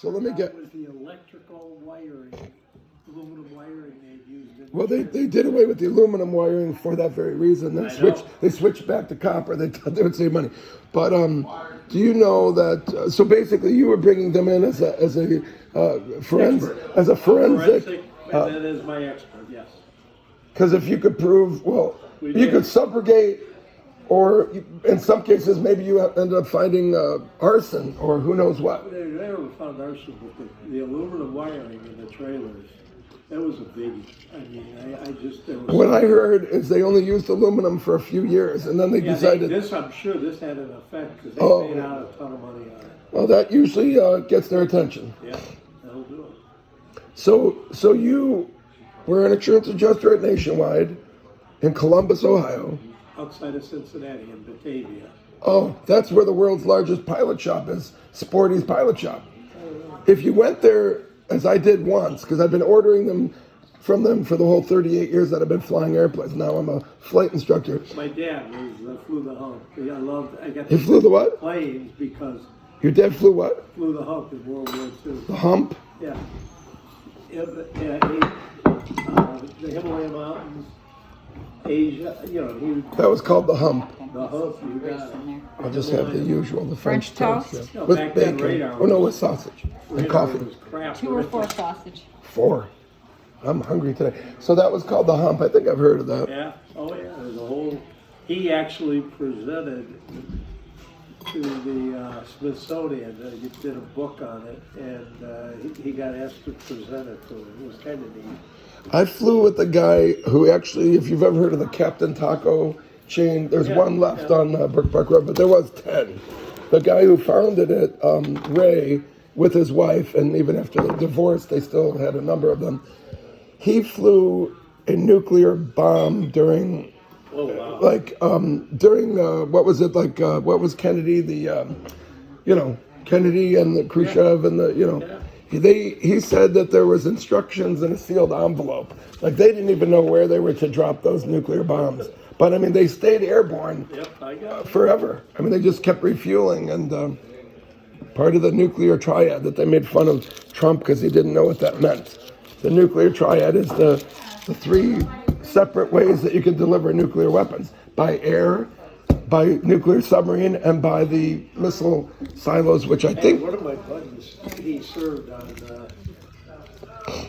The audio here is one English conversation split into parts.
So let me get. That was the electrical wiring, aluminum wiring they'd used. Well, they did away with the aluminum wiring for that very reason. They switched back to copper. They thought they would save money. But do you know that? So basically, you were bringing them in as a forensic. And then as my expert, yes. Because if you could prove, well, We you did. could subrogate, or in some cases, maybe you ended up finding arson or who knows what. They never found arson, but the aluminum wiring in the trailers, that was a biggie. I mean, I just... There was What I heard is they only used aluminum for a few years, and then they decided. I'm sure this had an effect, because they paid out a ton of money on it. Well, that usually gets their attention. Yeah, that'll do it. So you were an insurance adjuster at Nationwide in Columbus, Ohio. Outside of Cincinnati in Batavia. Oh, that's where the world's largest pilot shop is, Sporty's Pilot Shop. If you went there, as I did once, because I've been ordering them from them for the whole 38 years that I've been flying airplanes. Now I'm a flight instructor. My dad flew the Hawk. I got He flew the what? planes because Your dad flew what? flew the Hawk in World War II. The hump? Yeah. The Himalaya Mountains, Asia, That was called the hump. the Hawk, you got it. I'll just have the usual, the French French toast. No, With back then, bacon. radar Oh no, was- with sausage and Radar coffee. was crap. 2 or 4 sausage. 4. I'm hungry today. So that was called the hump. I think I've heard of that. Yeah, oh yeah, there's a whole, he actually presented to the Smithsonian, he did a book on it, and he got asked to present it to him. It was kind of neat. I flew with the guy who actually, if you've ever heard of the Captain Taco chain, there's one left on Brook Park Road, but there was 10. The guy who founded it, Ray, with his wife, and even after the divorce, they still had a number of them. He flew a nuclear bomb during, Oh, wow. what was it, what was Kennedy, Kennedy and the Khrushchev and he said that there was instructions in a sealed envelope. Like they didn't even know where they were to drop those nuclear bombs. But I mean, they stayed airborne Yep, I got it. forever. I mean, they just kept refueling, and part of the nuclear triad that they made fun of Trump because he didn't know what that meant. The nuclear triad is the 3 separate ways that you can deliver nuclear weapons: by air, by nuclear submarine, and by the missile silos, which I think. One of my buddies, he served on nuclear stuff.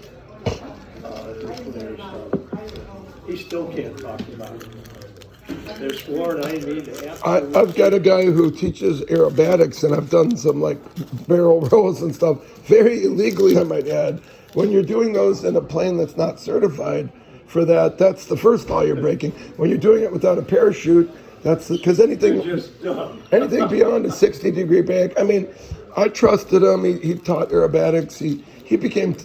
He still can't talk about it. They're sworn I mean to ask. I've got a guy who teaches aerobatics, and I've done some barrel rolls and stuff, very illegally, I might add. When you're doing those in a plane that's not certified for that, that's the first law you're breaking. When you're doing it without a parachute, that's because anything beyond a 60-degree bank. I mean, I trusted him. He taught aerobatics. He became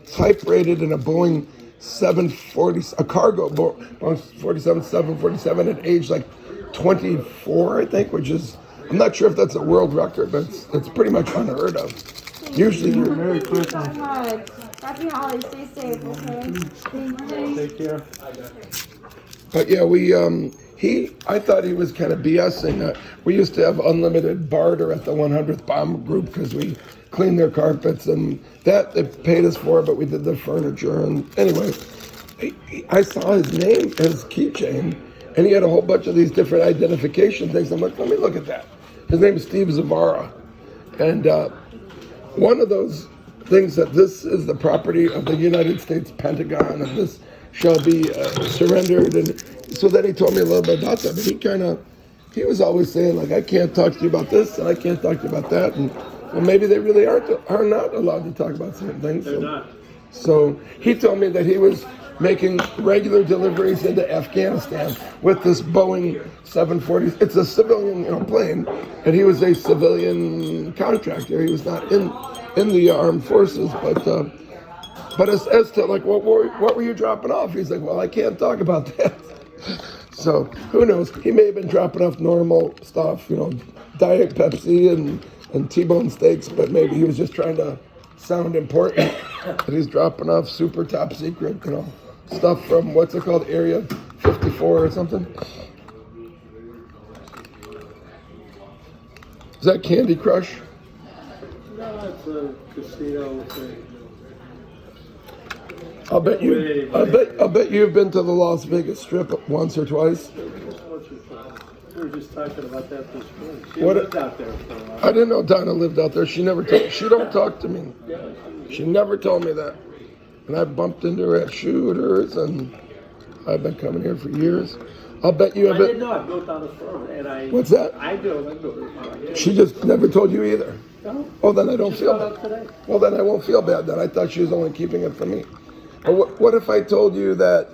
type rated in a Boeing 740, a cargo Boeing 747 at age 24, I think, which is, I'm not sure if that's a world record, but it's pretty much unheard of. Usually you're Merry Christmas. Happy holidays. Stay safe, okay? Thank you. Take care. But yeah, I thought he was kind of BSing. We used to have unlimited barter at the 100th Bomb Group because we cleaned their carpets, and that they paid us for, but we did the furniture. And anyway, I saw his name, his keychain, and he had a whole bunch of these different identification things. I'm like, let me look at that. His name is Steve Zavara. And one of those things that this is the property of the United States Pentagon, and this shall be surrendered. And so then he told me a little bit about that, but he was always saying, I can't talk to you about this, and I can't talk to you about that, and well, maybe they really are not allowed to talk about certain things. They're not. So he told me that he was making regular deliveries into Afghanistan with this Boeing 740. It's a civilian plane, and he was a civilian contractor. He was not in the armed forces, but as to what were you dropping off? He's like, well, I can't talk about that. So who knows? He may have been dropping off normal stuff, Diet Pepsi and T-bone steaks, but maybe he was just trying to sound important. That he's dropping off super top secret, stuff from what's it called, Area 54 or something. Is that Candy Crush? No, it's the casino thing? I'll bet you've been to the Las Vegas Strip once or twice. We were just talking about that this morning. She What- lived out there for a while. I didn't know Donna lived out there. She never told. She don't talk to me. She never told me that. And I bumped into her at Shooters, and I've been coming here for years. I'll bet you I have didn't it. know I built on the front, and I. What's that? I built it. She just never told you either. No, Oh, then I don't just feel got up bad. today. Well, then I won't feel bad. Then I thought she was only keeping it from me. But what if I told you that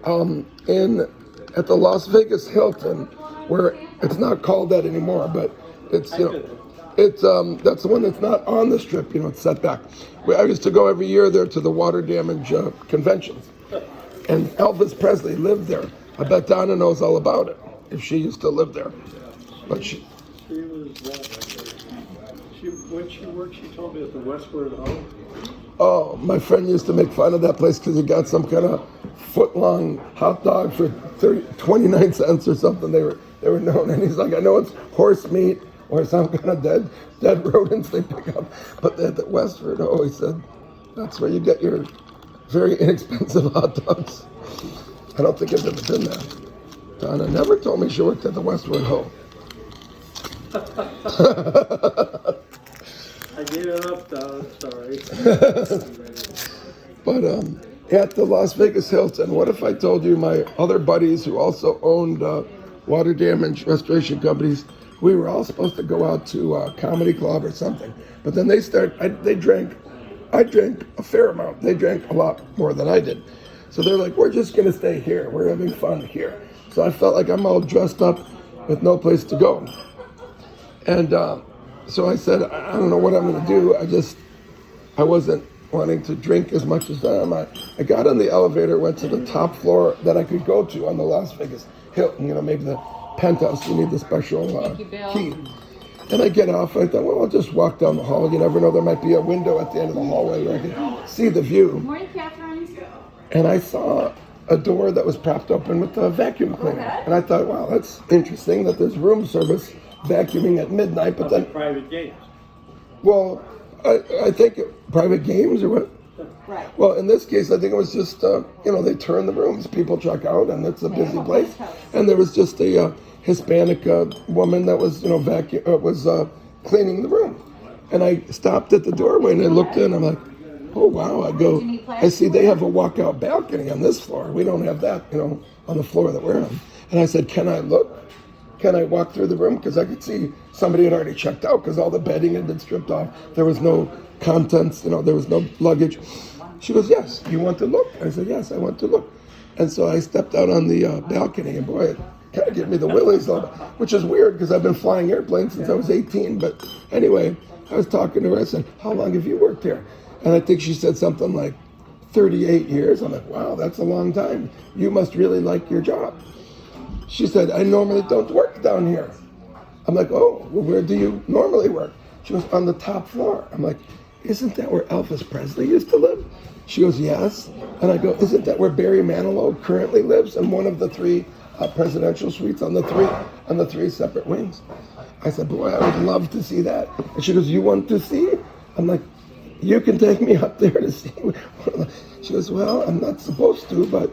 at the Las Vegas Hilton, where it's not called that anymore, but it's it's that's the one that's not on the Strip. It's set back. I used to go every year there to the water damage conventions, and Elvis Presley lived there. I bet Donna knows all about it if she used to live there. But She was. When she worked, she told me at the Westward Home. oh, my friend used to make fun of that place because he got some kind of foot-long hot dog for 29 cents or something. They were known, and he's like, I know it's horse meat or some kind of dead rodents they pick up, but at the Westford, he said, that's where you get your very inexpensive hot dogs. I don't think I've ever been there. Donna never told me she worked at the Westward Ho. I gave it up, though. Sorry. But at the Las Vegas Hilton, what if I told you my other buddies who also owned water damage restoration companies, we were all supposed to go out to a comedy club or something. But then I drank a fair amount. They drank a lot more than I did. So they're like, we're just going to stay here. We're having fun here. So I felt like I'm all dressed up with no place to go. And so I said, I don't know what I'm going to do. I wasn't wanting to drink as much as them. I got on the elevator, went to the top floor that I could go to on the Las Vegas Hilton, maybe the penthouse. You need the special key. And I get off, I thought, well, I'll just walk down the hall. You never know, there might be a window at the end of the hallway where I can see the view. Morning, Catherine. And I saw a door that was propped open with a vacuum cleaner. And I thought, wow, that's interesting that there's room service vacuuming at midnight, but then, Private games. well, I think private games or what? Right. Well, in this case, I think it was just, they turn the rooms, people check out, and it's a busy place. And there was just a Hispanic woman that was, cleaning the room. And I stopped at the doorway and I looked in. I'm like, oh wow! I see they have a walkout balcony on this floor. We don't have that, on the floor that we're on. And I said, can I look? Can I walk through the room? Because I could see somebody had already checked out because all the bedding had been stripped off. There was no contents, there was no luggage. She goes, yes, you want to look? I said, yes, I want to look. And so I stepped out on the balcony, and boy, it kind of gave me the willies, which is weird because I've been flying airplanes since I was 18. But anyway, I was talking to her. I said, how long have you worked here? And I think she said something like 38 years. I'm like, wow, that's a long time. You must really like your job. She said, I normally don't work down here. I'm like, oh, well, where do you normally work? She goes, on the top floor. I'm like, isn't that where Elvis Presley used to live? She goes, yes. And I go, isn't that where Barry Manilow currently lives in one of the three presidential suites on the three separate wings? I said, boy, I would love to see that. And she goes, you want to see? I'm like, you can take me up there to see. She goes, well, I'm not supposed to, but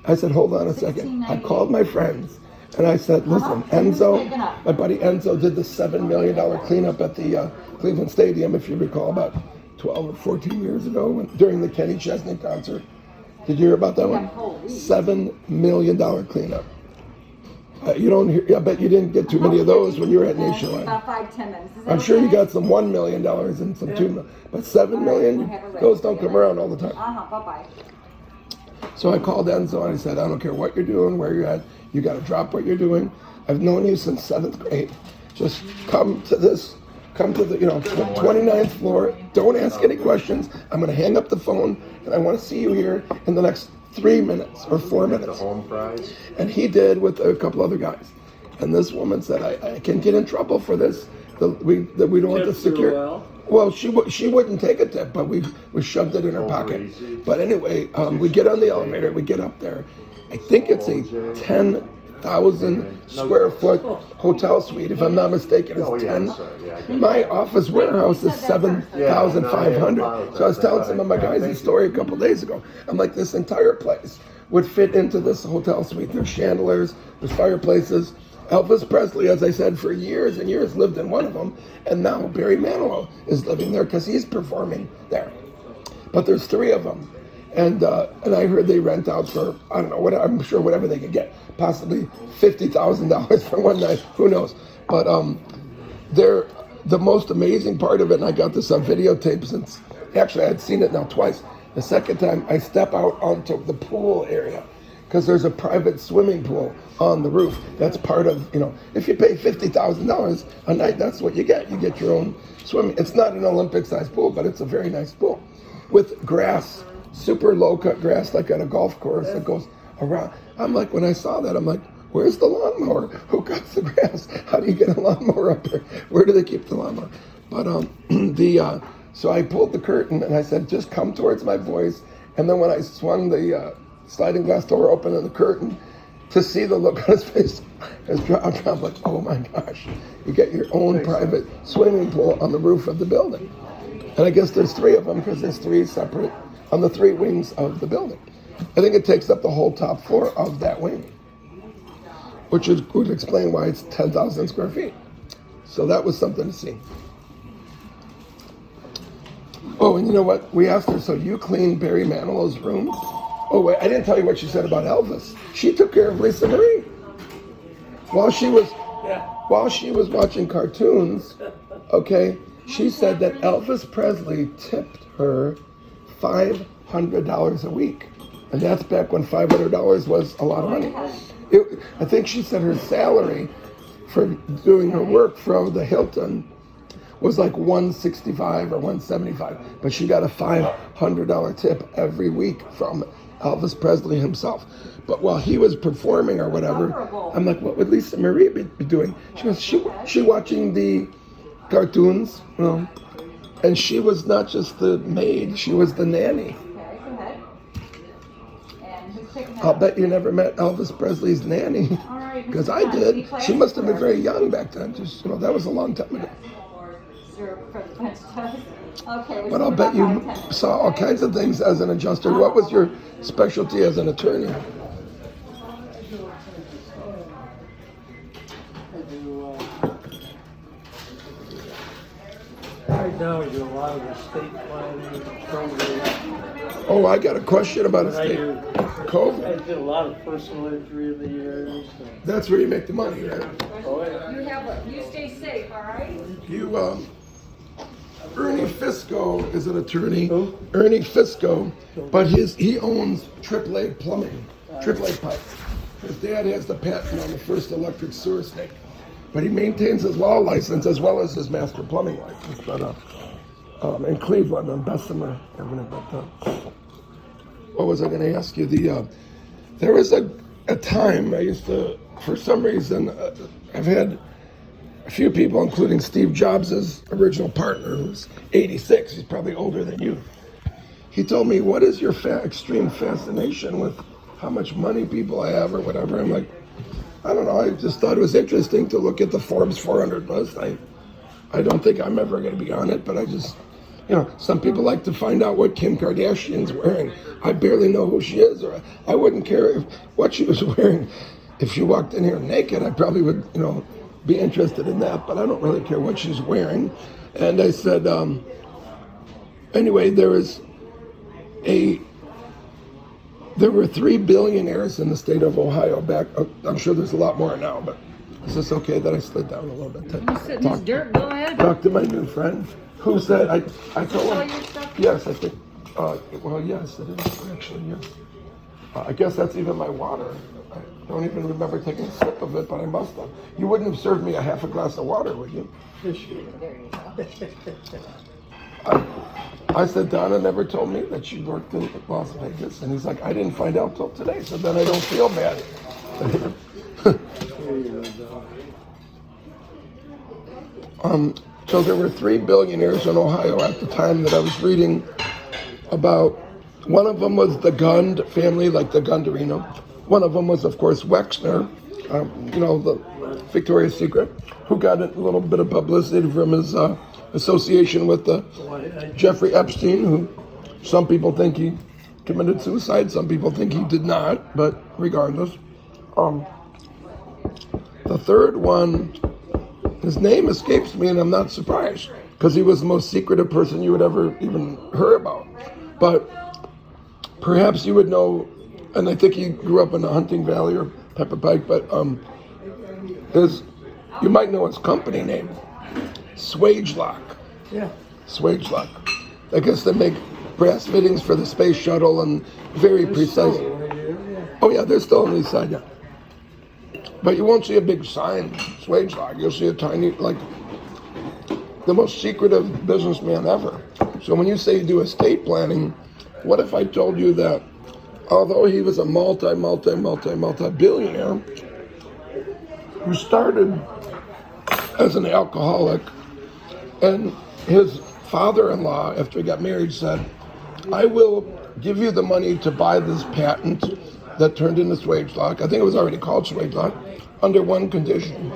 I said, hold on a second. I called my friends and I said, listen, Enzo, my buddy Enzo did the $7 million cleanup at the Cleveland Stadium, if you recall, about 12 or 14 years ago during the Kenny Chesney concert. Did you hear about that one? $7 million cleanup. You don't hear, I bet you didn't get too many of those when you were at Nationwide. About 5-10 minutes. Is that I'm sure you okay? got some $1 million and some $2 million, but $7 million, those don't come around all the time. Bye-bye. So I called Enzo and I said, I don't care what you're doing, where you're at, you got to drop what you're doing. I've known you since 7th grade. Just come to the 29th floor. Don't ask any questions. I'm going to hang up the phone and I want to see you here in the next 3 minutes or 4 minutes. The home prize. And he did with a couple other guys. And this woman said, I can get in trouble for this. We don't want the Tips her security. well? Well, she wouldn't take a tip, but we shoved it in her pocket. But anyway, we get on the elevator, we get up there. I think it's a 10 7,000 square foot hotel suite. If I'm not mistaken, it's 10. My office warehouse is 7,500. So I was telling some of my guys this story a couple days ago. I'm like, this entire place would fit into this hotel suite. There's chandeliers, there's fireplaces. Elvis Presley, as I said, for years and years lived in one of them, and now Barry Manilow is living there because he's performing there. But there's 3 of them, and I heard they rent out for, I don't know, what, I'm sure whatever they could get, possibly $50,000 for one night, who knows. But they're the most amazing part of it, and I got this on videotape since, actually I had seen it now twice. The second time I step out onto the pool area, because there's a private swimming pool on the roof. That's part of, if you pay $50,000 a night, that's what you get. You get your own swimming. It's not an Olympic-sized pool, but it's a very nice pool with grass, super low-cut grass, like at a golf course that goes around. I'm like, when I saw that, I'm like, where's the lawnmower? Who cuts the grass? How do you get a lawnmower up there? Where do they keep the lawnmower? But so I pulled the curtain and I said, just come towards my voice. And then when I swung the sliding glass door open and the curtain, to see the look on his face, I'm like, oh my gosh, you get your own private swimming pool on the roof of the building. And I guess there's 3 of them because there's 3 separate on the 3 wings of the building. I think it takes up the whole top floor of that wing, which would explain why it's 10,000 square feet. So that was something to see. Oh, and you know what? We asked her, so you clean Barry Manilow's room? Oh, wait, I didn't tell you what she said about Elvis. She took care of Lisa Marie. While she was watching cartoons, okay, she said that Elvis Presley tipped her $500 a week. And that's back when $500 was a lot of money. I think she said her salary for doing her work from the Hilton was like $165 or $175, but she got a $500 tip every week from Elvis Presley himself. But while he was performing or whatever, I'm like, what would Lisa Marie be doing? She goes, she watching the cartoons, and she was not just the maid, she was the nanny. Okay, go ahead. And who's picking that I'll up? bet you never met Elvis Presley's nanny, All right, because Mr. I Hunt, did. any plans She must have been for- very young back then. Just that was a long time ago. Sure, for the French toast. Okay. But I'll bet you saw all kinds of things as an adjuster. What was your specialty as an attorney? I do, right now I do a lot of estate planning, probate. Oh, I got a question about But I estate. do, COVID. I did a lot of personal injury in the years. That's where you make the money, right? Oh, yeah. You stay safe, all right? You, Ernie Fisco is an attorney. Who? Ernie Fisco, but he owns AAA Plumbing, AAA Pipe. His dad has the patent on the first electric sewer snake, but he maintains his law license as well as his master plumbing license. But in Cleveland, on Bessemer, what was I going to ask you? There was a time I used to, for some reason, I've had a few people, including Steve Jobs' original partner, who's 86. He's probably older than you. He told me, what is your extreme fascination with how much money people have or whatever? I'm like, I don't know. I just thought it was interesting to look at the Forbes 400 list. I don't think I'm ever going to be on it, but I just, some people like to find out what Kim Kardashian's wearing. I barely know who she is, or I wouldn't care what she was wearing. If she walked in here naked, I probably would, be interested in that, but I don't really care what she's wearing. And I said, anyway, there were 3 billionaires in the state of Ohio back. I'm sure there's a lot more now, but is this okay that I slid down a little bit? Go ahead. Talk to my new friend who said, I told All him, your stuff? yes, I think, well, yes, it is actually, yes. I guess that's even my water. I don't even remember taking a sip of it, but I must have. You wouldn't have served me a half a glass of water, would you? There you go. I said, Donna never told me that she worked in Las Vegas. And he's like, I didn't find out till today, so then I don't feel bad. So there were 3 billionaires in Ohio at the time that I was reading about. One of them was the Gund family, like the Gundorino. One of them was, of course, Wexner, the Victoria's Secret, who got a little bit of publicity from his association with Jeffrey Epstein, who some people think he committed suicide, some people think he did not, but regardless. The third one, his name escapes me, and I'm not surprised, because he was the most secretive person you would ever even hear about. But perhaps you would know, and I think he grew up in the Hunting Valley or Pepper Pike, but you might know his company name, Swagelok. Yeah. Swagelok. I guess they make brass fittings for the space shuttle and very precise. Oh yeah, they're still on the east side, yeah. But you won't see a big sign, Swagelok. You'll see a tiny, like, the most secretive businessman ever. So when you say you do estate planning, what if I told you that although he was a multi-billionaire who started as an alcoholic, and his father-in-law, after he got married, said, I will give you the money to buy this patent that turned into Swagelok. I think it was already called Swagelok, under one condition,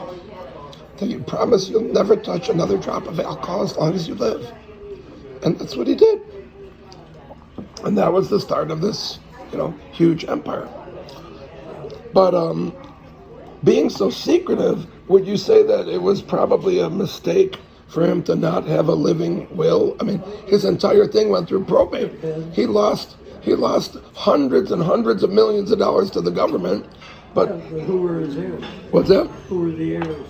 that you promise you'll never touch another drop of alcohol as long as you live. And that's what he did. And that was the start of this, huge empire. But being so secretive, would you say that it was probably a mistake for him to not have a living will? I mean, his entire thing went through probate. He lost hundreds and hundreds of millions of dollars to the government. But who were his heirs? What's that? Who were the heirs?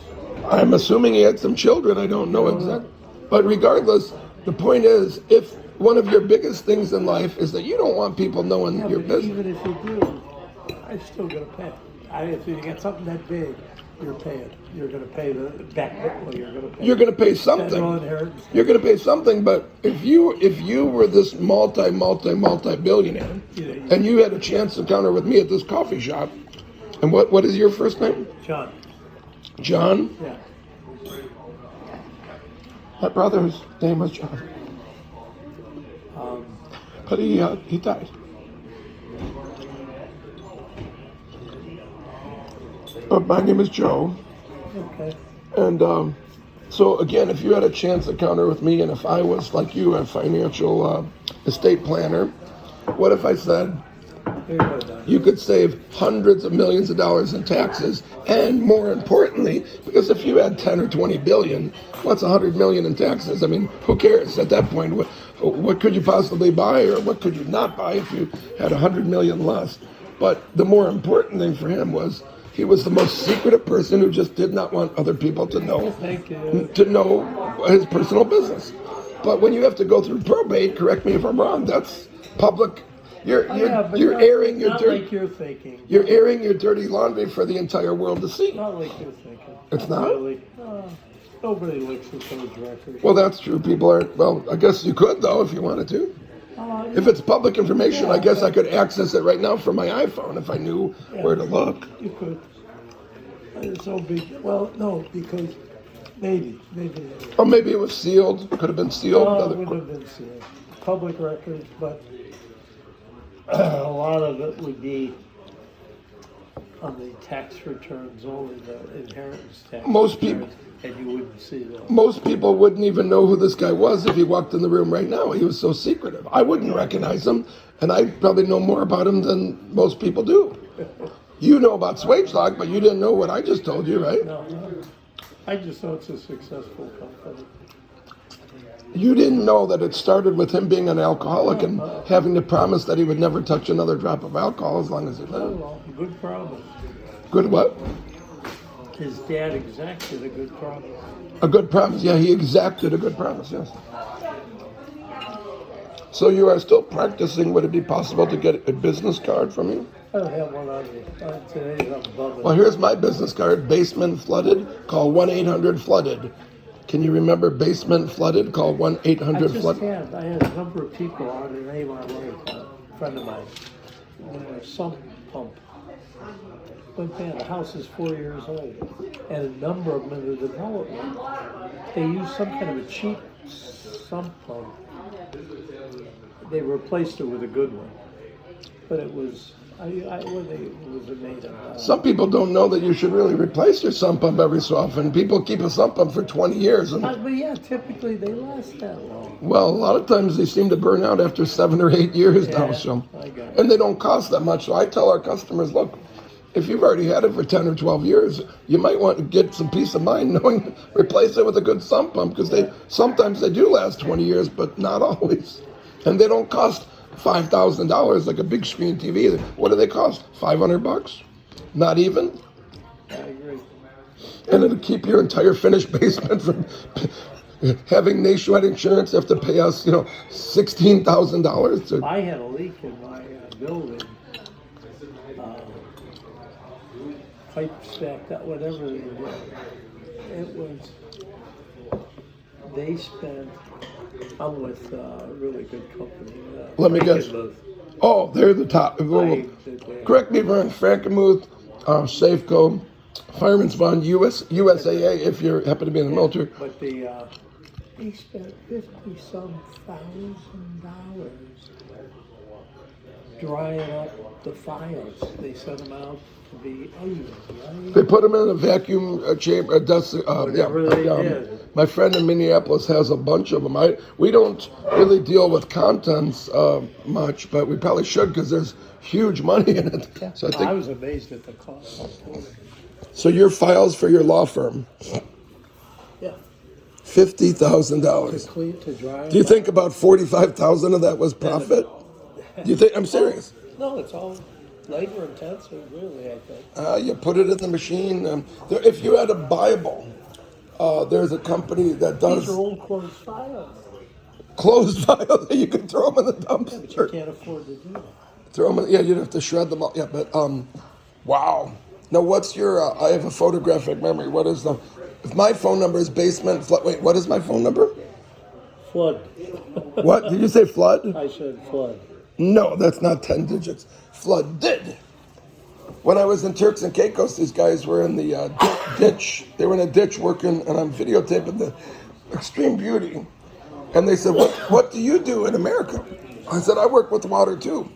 I'm assuming he had some children. I don't know exactly. But regardless, the point is, if one of your biggest things in life is that you don't want people knowing your business. Even if you do, I'm still going to pay. If you get something that big, you're paying. You're going to pay the back. Well, you're going to pay. You're going to pay something. Federal inheritance. You're going to pay something. But if you were this multi-billionaire, and you had a chance to encounter with me at this coffee shop, and what is your first name? John. John? Yeah. My brother's name was John. But he died. But my name is Joe. Okay. And so again, if you had a chance to encounter with me, and if I was like you, a financial estate planner, what if I said, you could save hundreds of millions of dollars in taxes, and more importantly, because if you had 10 or 20 billion, what's 100 million in taxes? I mean, who cares at that point? What could you possibly buy, or what could you not buy if you had 100 million less? But the more important thing for him was he was the most secretive person who just did not want other people to know his personal business. But when you have to go through probate, correct me if I'm wrong, that's public. You're airing your dirty. Like you're thinking. You're airing your dirty laundry for the entire world to see. Not like you're thinking. It's not? Really. Nobody looks at those records. Well, that's true. People aren't. Well, I guess you could though if you wanted to. If it's public information, I guess I could access it right now from my iPhone if I knew where to look. You could. It's so big. Well, no, because maybe. Or maybe it was sealed. Could have been sealed. No, it would have been sealed. Public records, but a lot of it would be on the tax returns only, the inheritance tax. Most people. And you wouldn't see that. Most people wouldn't even know who this guy was if he walked in the room right now. He was so secretive. I wouldn't recognize him, and I probably know more about him than most people do. You know about Swagelok, but you didn't know what I just told you, right? No. I just know it's a successful company. You didn't know that it started with him being an alcoholic and having to promise that he would never touch another drop of alcohol as long as he lived. Well, good promise. Good what? His dad exacted a good promise. A good promise. Yeah, he exacted a good promise, yes. So you are still practicing. Would it be possible to get a business card from you? I don't have one on me. Today I'm above it. Well, here's my business card. Basement flooded. Call 1-800-FLOODED. Can you remember basement flooded? Call 1-800-FLOODED. I had a number of people on the name on a friend of mine. Sump pump. But man, the house is 4 years old, and a number of them in the development, they used some kind of a cheap sump pump. They replaced it with a good one, but it was When they was a native. Some people don't know that you should really replace your sump pump every so often. People keep a sump pump for 20 years. And, But yeah, typically they last that long. well, a lot of times they seem to burn out after 7 or 8 years now. Yeah, So, I got it. and they don't cost that much. So I tell our customers, look, if you've already had it for 10 or 12 years, you might want to get some peace of mind knowing replace it with a good sump pump because sometimes they do last 20 years, but not always. And they don't cost $5,000 like a big screen TV. What do they cost? $500? Not even. I agree. And it'll keep your entire finished basement from having nationwide insurance have to pay us, $16,000 to. I had a leak in my building. Pipe stacked up, whatever they did. It was, they spent, I'm with a really good company. Let me guess. Frankenmuth. Oh, they're the top. Correct me if I'm wrong. Frankenmuth, Safeco, Fireman's Fund, USAA, if you happen to be in the military. But they spent $50-some thousand drying up the files. They sent them out to be, They put them in a vacuum chamber, dust. Whatever they did. My friend in Minneapolis has a bunch of them. We don't really deal with contents much, but we probably should because there's huge money in it. So I was amazed at the cost. So your files for your law firm, Yeah. $50,000. Clean to dry. Do you think about 45,000 of that was profit? Do you think? I'm serious. No, it's all labor intensive, really, I think. You put it in the machine. If you had a Bible, there's a company that does These are old closed files, closed files. You can throw them in the but you dumpster. can't afford to do that. Throw them in, yeah, you'd have to shred them all. Yeah, but wow. Now, what's your? I have a photographic memory. What is the? If my phone number is basement. Wait, what is my phone number? Flood. What did you say? Flood? I said flood. No, that's not 10 digits. Flooded. When I was in Turks and Caicos, these guys were in the ditch. They were in a ditch working, and I'm videotaping the Extreme Beauty. And they said, what do you do in America? I said, I work with water too.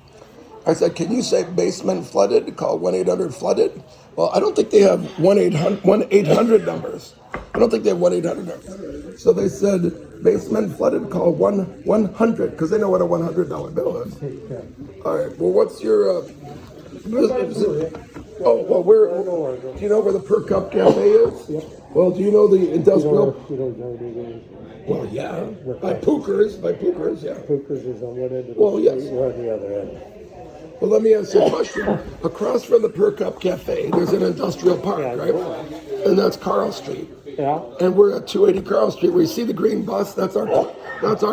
I said, can you say basement flooded? Call 1-800-FLOODED. Well, I don't think they have 1-800 numbers. I don't think they have 1-800 numbers. So they said, basement flooded, call 1-100, because they know what a $100 bill is. All right, well, what's your... oh, well, do you know where the Per Cup Cafe is? Yeah. Well, do you know the industrial... Well, yeah, by Pookers, yeah. Pookers is on one end of the Well, yes. street, we're on the other end. Well, let me ask you a question. Across from the Per Cup Cafe, there's an industrial park, right? And that's Carl Street. Yeah. And we're at 280 Carl Street. Where you see the green bus, that's our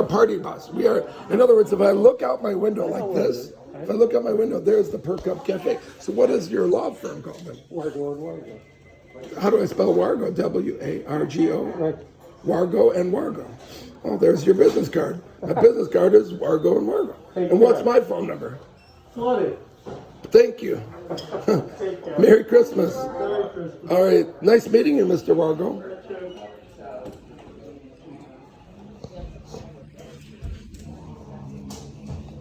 party bus. We are, in other words, if I look out my window like this, if I look out my window, there's the Per Cup Cafe. So what is your law firm called then? Wargo and Wargo. How do I spell Wargo? W-A-R-G-O? Right. Wargo and Wargo. Oh, there's your business card. My business card is Wargo and Wargo. And what's my phone number? Flooded. Thank you. Merry Christmas. All right. Nice meeting you, Mr. Wargo.